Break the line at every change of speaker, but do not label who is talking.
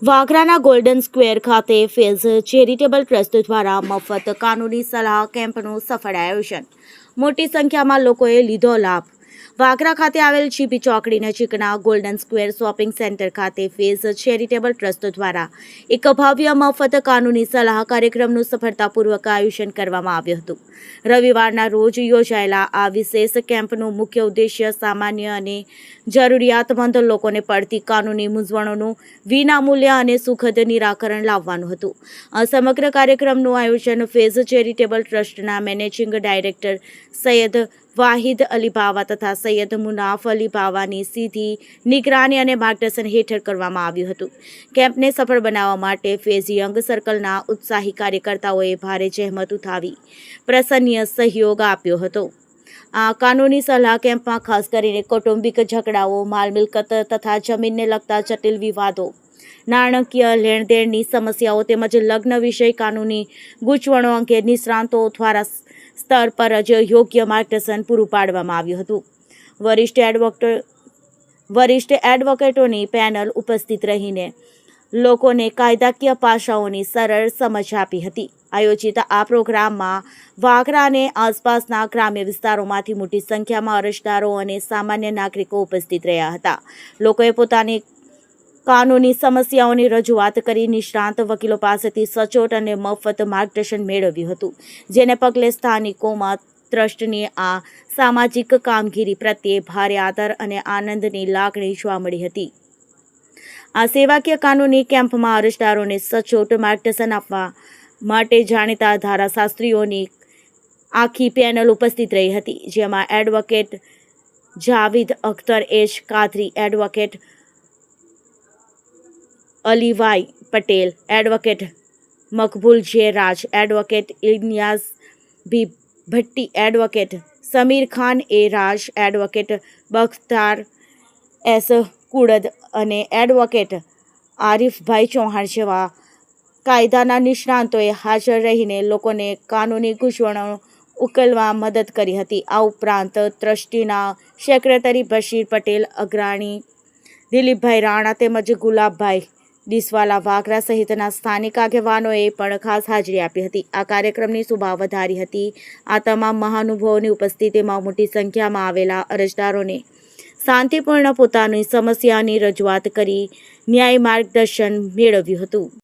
વાગરાના golden square ખાતે phase charitable trust દ્વારા મફત કાનૂની સલાહ કેમ્પનું સફળ આયોજન. મોટી સંખ્યામાં લોકોએ લીધો લાભ. વાગરા ખાતે આવેલ જીપી ચોકડી નજીકના ગોલ્ડન સ્ક્વેર શોપિંગ સેન્ટર ખાતે ફેઝ ચેરિટેબલ ટ્રસ્ટ દ્વારા એક ભવ્ય મફત કાનૂની સલાહ કાર્યક્રમનું સફળતાપૂર્વક આયોજન કરવામાં આવ્યું હતું. રવિવારના રોજ યોજાયેલા આ વિશેષ કેમ્પનું મુખ્ય ઉદ્દેશ્ય સામાન્ય અને જરૂરિયાતમંદ લોકોને પડતી કાનૂની મૂંઝવણોનું વિનામૂલ્ય અને સુખદ નિરાકરણ લાવવાનું હતું. આ સમગ્ર કાર્યક્રમનું આયોજન ફેઝ ચેરિટેબલ ટ્રસ્ટના મેનેજિંગ ડાયરેક્ટર સૈયદ વાહિદ અલી બાવા તથા સૈયદ મુનાફ અલી બાવાની સીધી નિગરાની અને માર્ગદર્શન હેઠળ કરવામાં આવ્યું હતું. કેમ્પને સફળ બનાવવા માટે ફેઝ યંગ સર્કલના ઉત્સાહી કાર્યકર્તાઓએ ભારે જહેમત ઉઠાવી પ્રશંસનીય સહયોગ આપ્યો હતો. આ કાનૂની સલાહ કેમ્પમાં ખાસ કરીને કૌટુંબિક ઝઘડાઓ, માલ મિલકત તથા જમીનને લગતા જટિલ વિવાદો, નાણાકીય લેણદેણની સમસ્યાઓ તેમજ લગ્ન વિષય કાનૂની ગૂંચવણો અંગે નિષ્ણાતો દ્વારા સ્તર પર જ યોગ્ય માર્ગદર્શન પૂરું પાડવામાં આવ્યું હતું. વરિષ્ઠ એડવોકેટોની પેનલ ઉપસ્થિત રહીને લોકોને કાયદાકીય પાસાઓની સરળ સમજ આપી હતી. આયોજિત આ પ્રોગ્રામમાં વાગરા અને આસપાસના ગ્રામ્ય વિસ્તારોમાંથી મોટી સંખ્યામાં અરજદારો અને સામાન્ય નાગરિકો ઉપસ્થિત રહ્યા હતા. લોકોએ પોતાની કાનૂની સમસ્યાઓની રજૂઆત કરી નિષ્ણાત વકીલો પાસેથી સચોટ અને મફત માર્ગદર્શન મેળવ્યું હતું, જેને પગલે સ્થાનિકોમાં ટ્રસ્ટની આ સામાજિક કામગીરી પ્રત્યે ભારે આદર અને આનંદની લાગણી જોવા મળી હતી. આ સેવાકીય કાનૂની કેમ્પમાં અરજદારોને સચોટ માર્ગદર્શન આપવા માટે જાણીતા ધારાશાસ્ત્રીઓની આખી પેનલ ઉપસ્થિત રહી હતી, જેમાં advocate Javed Akhtar H Kadri, advocate Aliwai Patel, advocate Maqbool J Raj, advocate Ilyas B Bhatti, advocate Samir Khan A Raj, advocate Bakhtar S Kudad અને એડવોકેટ આરિફભાઈ ચૌહાણ જેવા કાયદાના નિષ્ણાતોએ હાજર રહીને લોકોને કાનૂની ગૂંચવણો ઉકેલવા મદદ કરી હતી. આ ઉપરાંત ટ્રસ્ટીના સેક્રેટરી બશીર પટેલ, અગ્રણી દિલીપભાઈ રાણા તેમજ ગુલાબભાઈ ડિસવાલા વાગરા સહિતના સ્થાનિક આગેવાનોએ પણ ખાસ હાજરી આપી હતી. આ કાર્યક્રમની શોભા વધારી હતી. આ તમામ મહાનુભાવોની ઉપસ્થિતિમાં મોટી સંખ્યામાં આવેલા અરજદારોને શાંતિપૂર્ણ પોતાની સમસ્યાની રજૂઆત કરી ન્યાય માર્ગદર્શન મેળવ્યું હતું.